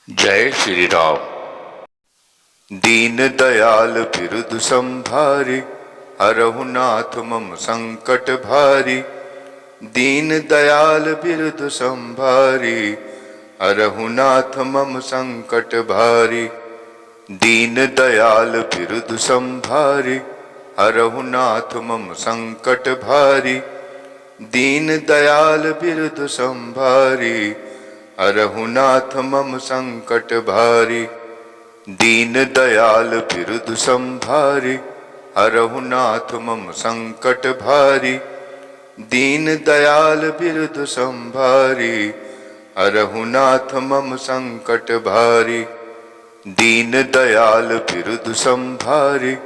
जय श्री राम। दीन दयाल बिरुद संभारी, हरहु नाथ मम संकट भारी। दीन दयाल बिरुद संभारी, हरहु नाथ मम संकट भारी। दीन दयाल बिरुद संभारी, हरहु नाथ मम संकट भारी। दीन दयाल बिरुद संभारी, हरहु नाथ मम संकट भारी। दीन दयाल बिरुद संभारी, हरहु नाथ मम संकट भारी। दीन दयाल बिरुद संभारी, हरहु नाथ मम संकट भारी। दीन दयाल बिरुद संभारी,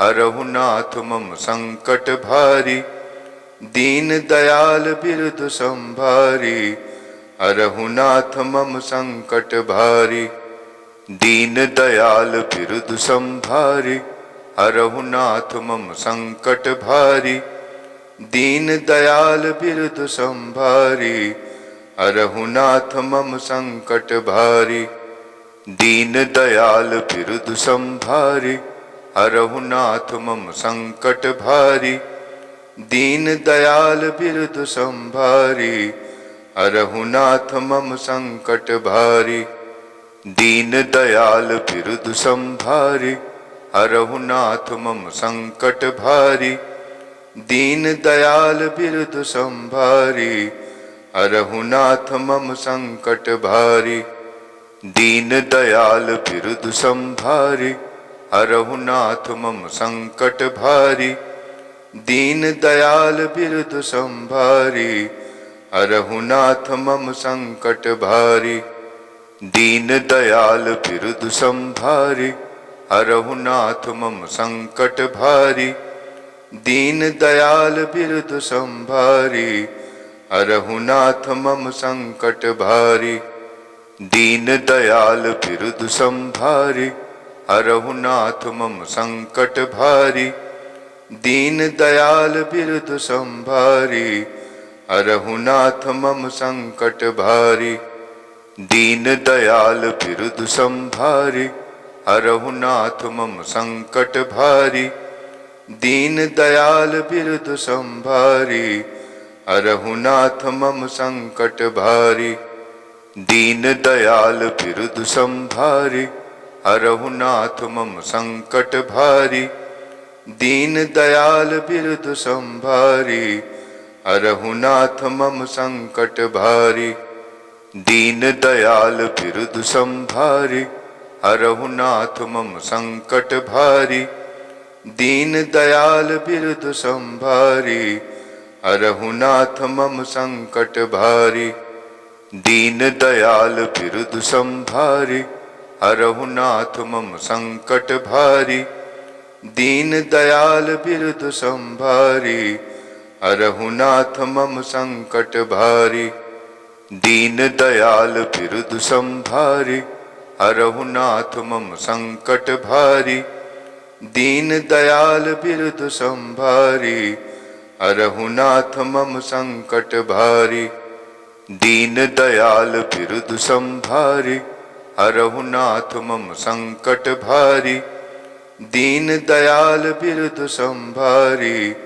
हरहु नाथ मम संकट भारी। दीन दयाल बिरुद संभारी, हरहु नाथ मम संकट भारी। दीन दयाल बिरुद संभारी, हरहु नाथ मम संकट भारी। दीन दयाल बिरुद संभारी, हरहु नाथ मम संकट भारी। दीन दयाल बिरुद संभारी, हरहु नाथ मम संकट भारी। दीन दयाल बिरुद संभारी, हरहु नाथ मम संकट भारी। दीन दयाल बिरुद संभारी, हरहु नाथ मम संकट भारी। दीन दयाल बिरुद संभारी, हरहु नाथ मम संकट भारी। दीन दयाल बिरुद संभारी, हरहु नाथ मम संकट भारी। दीन दयाल बिरुद संभारी, हरहु नाथ मम संकट भारी। दीन दयाल बिरुद संभारी, हरहु नाथ मम संकट भारी। दीन दयाल बिरुद संभारी, हरहु नाथ मम संकट भारी। दीन दयाल बिरुद संभारी, हरहु नाथ मम संकट भारी। दीन दयाल बिरुद संभारी, हरहु नाथ मम संकट भारी। दीन दयाल बिरुद संभारी, हरहु नाथ मम संकट भारी। दीन दयाल बिरुद संभारी, हरहु नाथ मम संकट भारी। दीन दयाल बिरुद संभारी, हरहु नाथ मम संकट भारी। दीन दयाल बिरुद संभारी, हरहु नाथ मम संकट भारी। दीन दयाल बिरुद संभारी, हरहु नाथ मम संकट भारी। दीन दयाल बिरुद संभारी, हरहु नाथ मम संकट भारी। दीन दयाल बिरुद संभारी, हरहु नाथ मम संकट भारी। दीन दयाल बिरुद संभारी, हरहु नाथ मम संकट भारी। दीन दयाल बिरुद संभारी, हरहु नाथ मम संकट भारी। दीन दयाल बिरुद संभारी, हरहु नाथ मम संकट भारी। दीन दयाल बिरुद संभारी, हरहु नाथ मम संकट भारी। दीन दयाल बिरुद संभारी,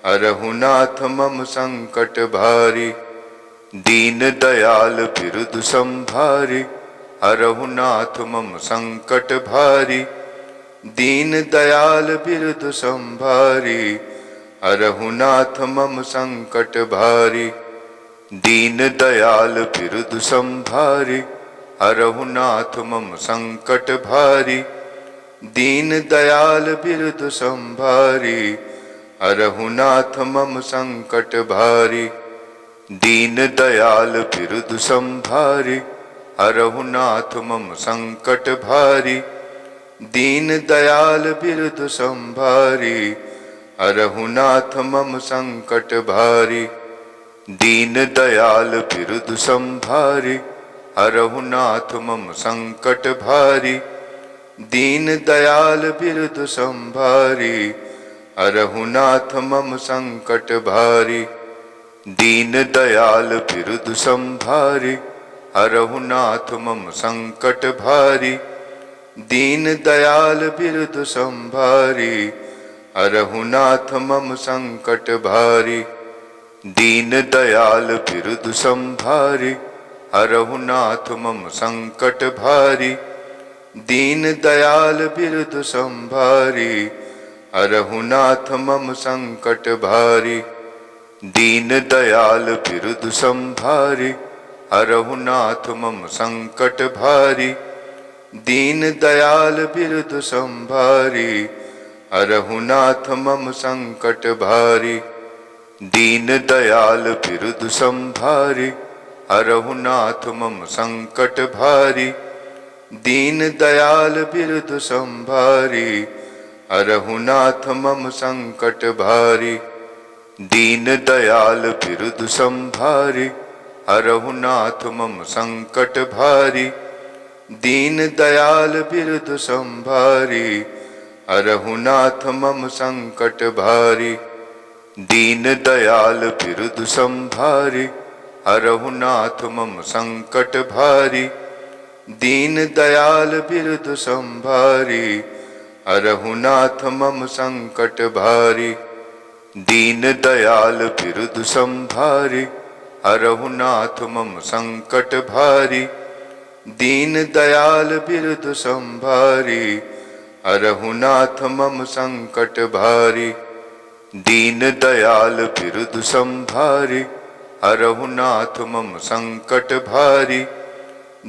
हरहु नाथ मम संकट भारी। दीन दयाल बिरुद संभारी, हरहु नाथ मम संकट भारी। दीन दयाल बिरुद संभारी, हरहु नाथ मम संकट भारी। दीन दयाल बिरुद संभारी, हरहु नाथ मम संकट भारी। दीन दयाल बिरुद संभारी, हरहु नाथ मम संकट भारी। दीन दयाल बिरुद संभारी, हरहु नाथ मम संकट भारी। दीन दयाल बिरुद संभारी, हरहु नाथ मम संकट भारी। दीन दयाल बिरुद संभारी, हरहु नाथ मम संकट भारी। दीन दयाल बिरुद संभारी, हरहु नाथ मम संकट भारी। दीन दयाल बिरुद संभारी, हरहु नाथ मम संकट भारी। दीन दयाल बिरदु संभारी, हरहु नाथ मम संकट भारी। दीन दयाल बिरदु संभारी, हरहु नाथ मम संकट भारी। दीन दयाल बिरदु संभारी, हरहु नाथ मम संकट भारी। दीन दयाल बिरदु संभारी, हरहु नाथ मम संकट भारी। दीन दयाल बिरदु संभारी, हरहु नाथ मम संकट भारी। दीन दयाल बिरदु संभारी, हरहु नाथ मम संकट भारी। दीन दयाल बिरदु संभारी, हरहु नाथ मम संकट भारी। दीन दयाल बिरदु संभारी, हरहु नाथ मम संकट भारी। दीन दयाल बिरदु संभारी, हरहु नाथ मम संकट भारी। दीन दयाल बिरदु संभारी, हरहु नाथ मम संकट भारी। दीन दयाल बिरदु संभारी, हरहु नाथ मम संकट भारी। दीन दयाल बिरदु संभारी, हरहु नाथ मम संकट भारी। दीन दयाल बिरदु संभारी, हरहु नाथ मम संकट भारी। दीन दयाल बिरदु संभारी, हरहु नाथ मम संकट भारी।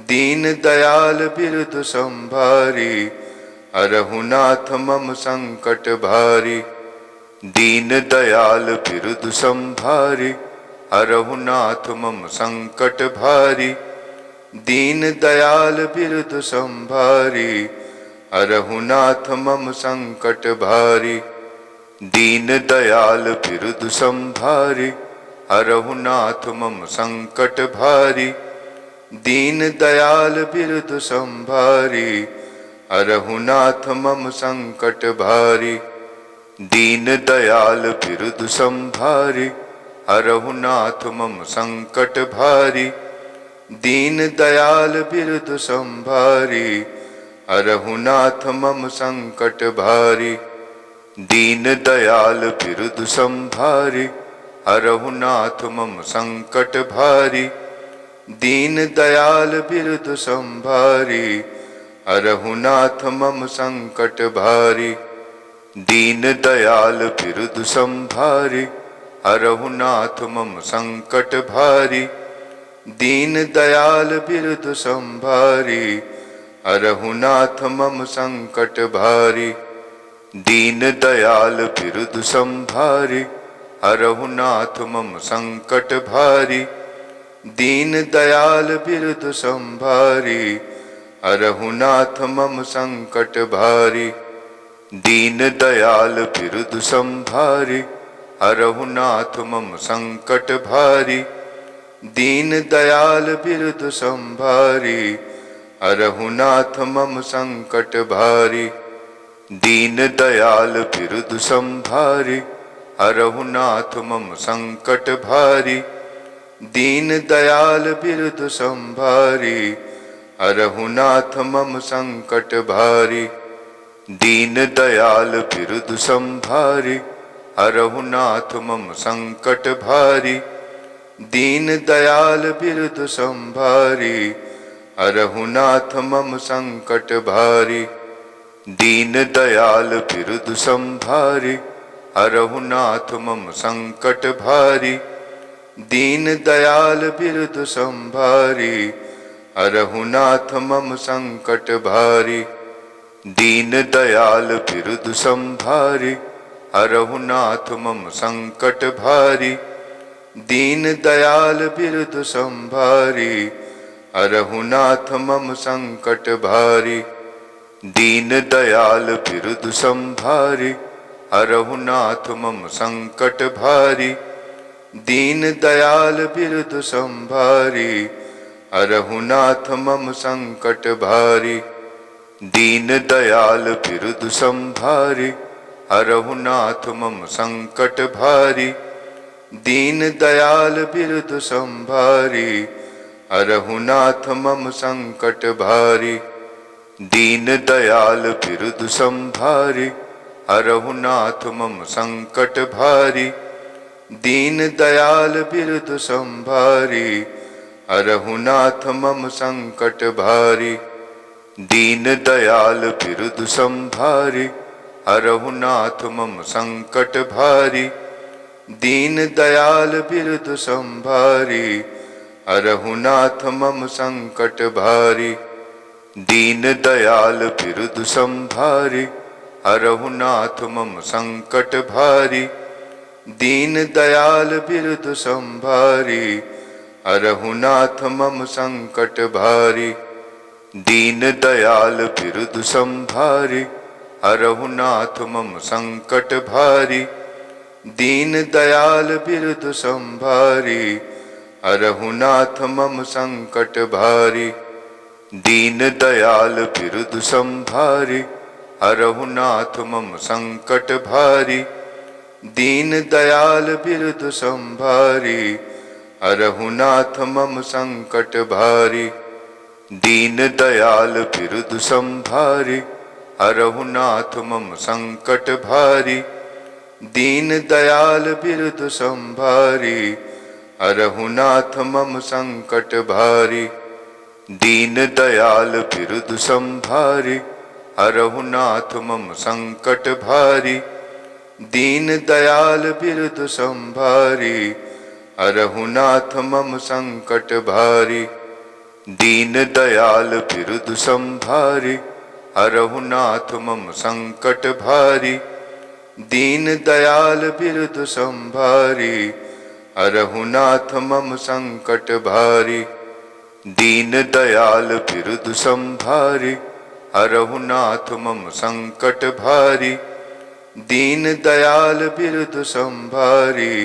दीन दयाल बिरदु संभारी, हरहु नाथ मम संकट भारी। दीन दयाल बिरदु संभारी, हरहु नाथ मम संकट भारी। दीन दयाल बिरदु संभारी, हरहु नाथ मम संकट भारी। दीन दयाल बिरदु संभारी, हरहु नाथ मम संकट भारी। दीन दयाल बिरदु संभारी, हरहु नाथ मम संकट भारी। दीन दयाल बिरदु संभारी, हरहु नाथ मम संकट भारी। दीन दयाल बिरदु संभारी, हरहु नाथ मम संकट भारी। दीन दयाल बिरदु संभारी, हरहु नाथ मम संकट भारी। दीन दयाल बिरदु संभारी, हरहु नाथ मम संकट भारी। दीन दयाल बिरदु संभारी, हरहु नाथ मम संकट भारी। दीन दयाल बिरदु संभारी, हरहु नाथ मम संकट भारी। दीन दयाल बिरदु संभारी, हरहु नाथ मम संकट भारी। दीन दयाल बिरदु संभारी, हरहु नाथ मम संकट भारी। दीन दयाल बिरदु संभारी, हरहु नाथ मम संकट भारी। दीन दयाल बिरदु संभारी, हरहु नाथ मम संकट भारी। दीन दयाल बिरदु संभारी, हरहु नाथ मम संकट भारी। दीन दयाल बिरदु संभारी, हरहु नाथ मम संकट भारी। दीन दयाल बिरदु संभारी, हरहु नाथ मम संकट भारी। दीन दयाल बिरदु संभारी, हरहु नाथ मम संकट भारी। दीन दयाल बिरदु संभारी, हरहु नाथ मम संकट भारी। दीन दयाल बिरदु संभारी, हरहु नाथ मम संकट भारी। दीन दयाल बिरदु संभारी, हरहु नाथ मम संकट भारी। दीन दयाल बिरदु संभारी, हरहु नाथ मम संकट भारी। दीन दयाल बिरदु संभारी, हरहु नाथ मम संकट भारी। दीन दयाल बिरदु संभारी, हरहु नाथ मम संकट भारी। दीन दयाल बिरदु संभारी, हरहु नाथ मम संकट भारी। दीन दयाल बिरदु संभारी, हरहु नाथ मम संकट भारी। दीन दयाल बिरधु संभारी, हरहु नाथ मम संकट भारी। दीन दयाल बिरधु संभारी, हरहु नाथ मम संकट भारी। दीन दयाल बिरधु संभारी, हरहु नाथ मम संकट भारी। दीन दयाल बिरधु संभारी, हरहु नाथ मम संकट भारी। दीन दयाल बिरधु संभारी, हरहु नाथ मम संकट भारी। दीन दयाल बिरधु संभारी, हरहु नाथ मम संकट भारी। दीन दयाल बिरधु संभारी, हरहु नाथ मम संकट भारी। दीन दयाल बिरधु संभारी, हरहु नाथ मम संकट भारी। दीन दयाल बिरधु संभारी, हरहु नाथ मम संकट भारी। दीन दयाल बिरधु संभारी, हरहु नाथ मम संकट भारी। दीन दयाल बिरधु संभारी, हरहु नाथ मम संकट भारी। दीन दयाल बिरधु संभारी, हरहु नाथ मम संकट भारी। दीन दयाल बिरधु संभारी, हरहु नाथ मम संकट भारी। दीन दयाल बिरधु संभारी, हरहु नाथ मम संकट भारी। दीन दयाल बिरधु संभारी, हरहु नाथ मम संकट भारी। दीन दयाल बिरधु संभारी, हरहु नाथ मम संकट भारी। दीन दयाल बिरधु संभारी, हरहु नाथ मम संकट भारी। दीन दयाल बिरधु संभारी,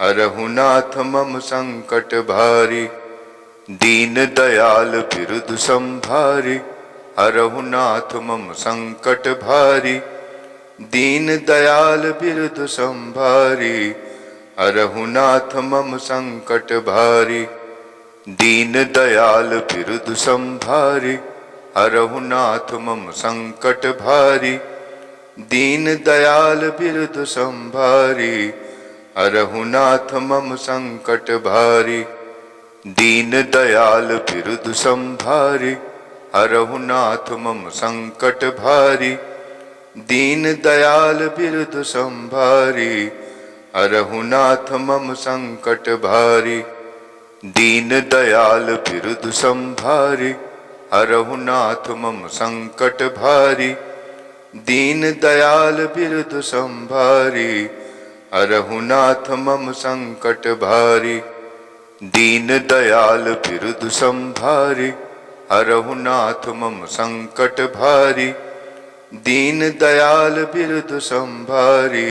हरहु नाथ मम संकट भारी। दीन दयाल बिरधु संभारी, हरहु नाथ मम संकट भारी। दीन दयाल बिरधु संभारी, हरहु नाथ मम संकट भारी। दीन दयाल बिरधु संभारी, हरहु नाथ मम संकट भारी। दीन दयाल बिरधु संभारी, हरहु नाथ मम संकट भारी। दीन दयाल बिरधु संभारी, हरहु नाथ मम संकट भारी। दीन दयाल बिरधु संभारी, हरहु नाथ मम संकट भारी। दीन दयाल बिरधु संभारी, हरहु नाथ मम संकट भारी। दीन दयाल बिरधु संभारी, हरहु नाथ मम संकट भारी। दीन दयाल बिरधु संभारी, हरहु नाथ मम संकट भारी। दीन दयाल बिरधु संभारी।